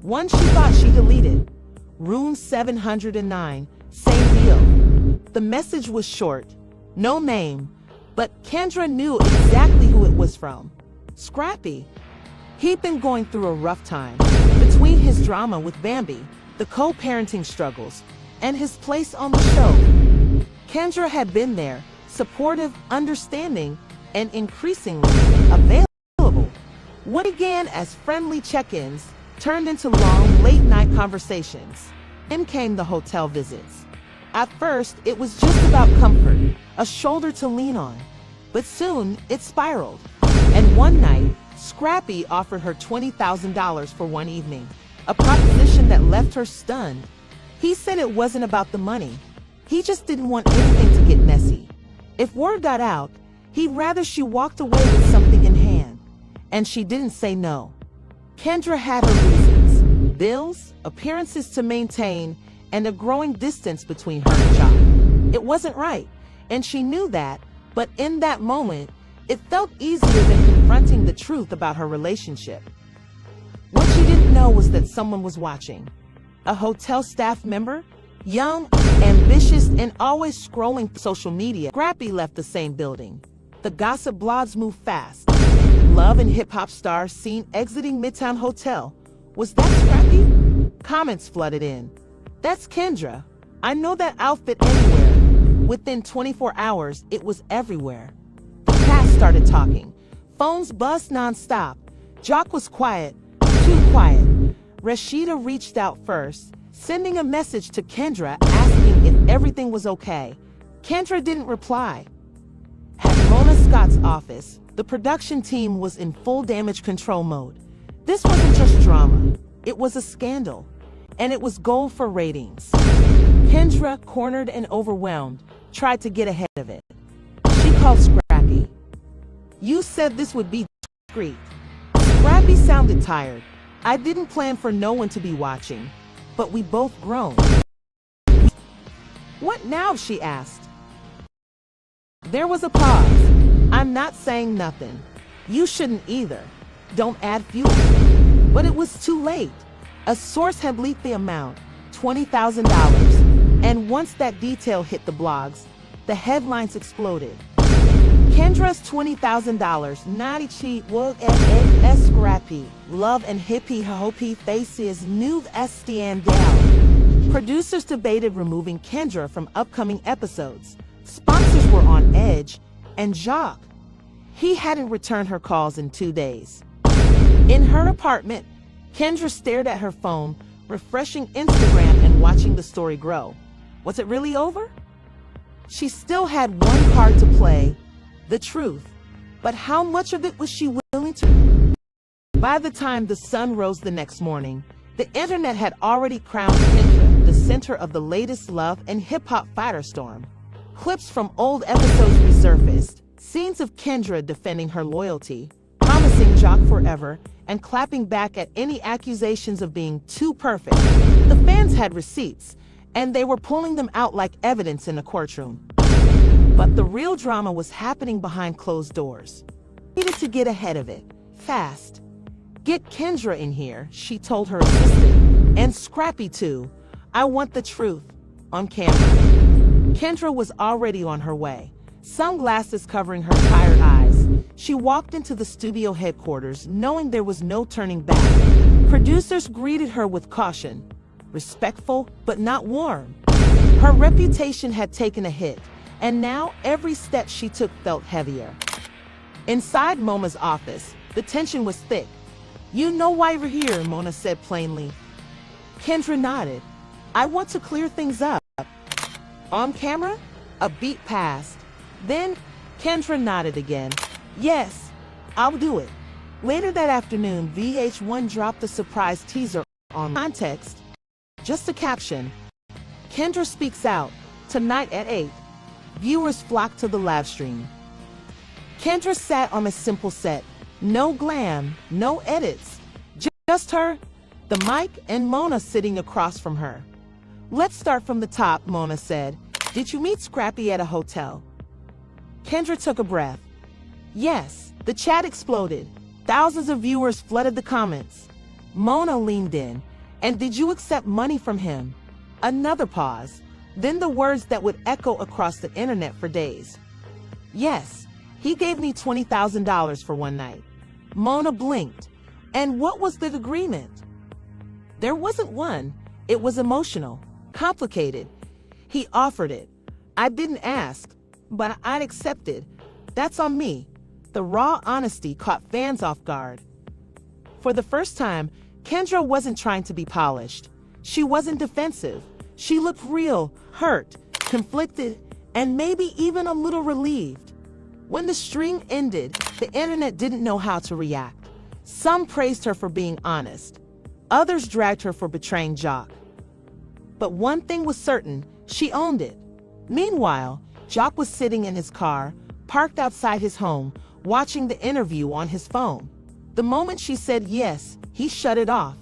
One she thought she deleted. Room 709, same deal. The message was short, no name, but Kendra knew exactly who it was from. Scrappy. He'd been going through a rough time. Between his drama with Bambi, the co-parenting struggles, and his place on the show, Kendra had been there, supportive, understanding, and increasingly available. What began as friendly check-ins turned into long, late-night conversations. Then came the hotel visits. At first, it was just about comfort, a shoulder to lean on. But soon, it spiraled. And one night, Scrappy offered her $20,000 for one evening, a proposition that left her stunned. He said it wasn't about the money. He just didn't want anything to get messy. If word got out, he'd rather she walked away with something in hand. And she didn't say no. Kendra had her reasons: bills, appearances to maintain, and a growing distance between her and Jock. It wasn't right, and she knew that, but in that moment, it felt easier than confronting the truth about her relationship. What she didn't know was that someone was watching. A hotel staff member, young, ambitious, and always scrolling social media. Scrappy left the same building. The gossip blogs moved fast. Love and hip-hop stars seen exiting Midtown Hotel. Was that Scrappy? Comments flooded in. That's Kendra. I know that outfit anywhere. Within 24 hours, it was everywhere. The cast started talking. Phones buzzed non-stop. Jock was quiet, too quiet. Rashida reached out first, sending a message to Kendra asking if everything was okay. Kendra didn't reply. At Mona Scott's office, the production team was in full damage control mode. This wasn't just drama, it was a scandal, and it was gold for ratings. Kendra, cornered and overwhelmed, tried to get ahead of it. She called Scrappy. You said this would be discreet. Scrappy sounded tired. I didn't plan for no one to be watching, but we both groaned. What now? She asked. There was a pause. I'm not saying nothing. You shouldn't either. Don't add fuel. But it was too late. A source had leaked the amount, $20,000. And once that detail hit the blogs, the headlines exploded. Kendra's $20,000, naughty cheat, work at Scrappy, love and hippie hoppy faces, new stand down. Producers debated removing Kendra from upcoming episodes. Sponsors were on edge, and Jacques, he hadn't returned her calls in 2 days. In her apartment, Kendra stared at her phone, refreshing Instagram and watching the story grow. Was it really over? She still had one card to play, the truth. But how much of it was she willing to? By the time the sun rose the next morning, the internet had already crowned Kendra the center of the latest love and hip-hop firestorm. Clips from old episodes resurfaced, scenes of Kendra defending her loyalty, promising Jock forever, and clapping back at any accusations of being too perfect. The fans had receipts, and they were pulling them out like evidence in a courtroom. But the real drama was happening behind closed doors. Needed to get ahead of it, fast. Get Kendra in here, she told her assistant, and Scrappy too. I want the truth, on camera. Kendra was already on her way, sunglasses covering her tired eyes. She walked into the studio headquarters, knowing there was no turning back. Producers greeted her with caution, respectful but not warm. Her reputation had taken a hit, and now every step she took felt heavier. Inside Mona's office, the tension was thick. You know why we're here, Mona said plainly. Kendra nodded. I want to clear things up. On camera? A beat passed. Then, Kendra nodded again. Yes, I'll do it. Later that afternoon, VH1 dropped a surprise teaser on context. Just a caption. Kendra speaks out, tonight at 8. Viewers flocked to the live stream. Kendra sat on a simple set. No glam, no edits. Just her, the mic, and Mona sitting across from her. Let's start from the top, Mona said. Did you meet Scrappy at a hotel? Kendra took a breath. Yes, the chat exploded. Thousands of viewers flooded the comments. Mona leaned in. And did you accept money from him? Another pause. Then the words that would echo across the internet for days. Yes, he gave me $20,000 for one night. Mona blinked. And what was the agreement? There wasn't one. It was emotional, complicated. He offered it. I didn't ask, but I'd accepted. That's on me. The raw honesty caught fans off guard. For the first time, Kendra wasn't trying to be polished. She wasn't defensive. She looked real, hurt, conflicted, and maybe even a little relieved. When the string ended, the internet didn't know how to react. Some praised her for being honest. Others dragged her for betraying Jock. But one thing was certain, she owned it. Meanwhile, Jock was sitting in his car, parked outside his home, watching the interview on his phone. The moment she said yes, he shut it off.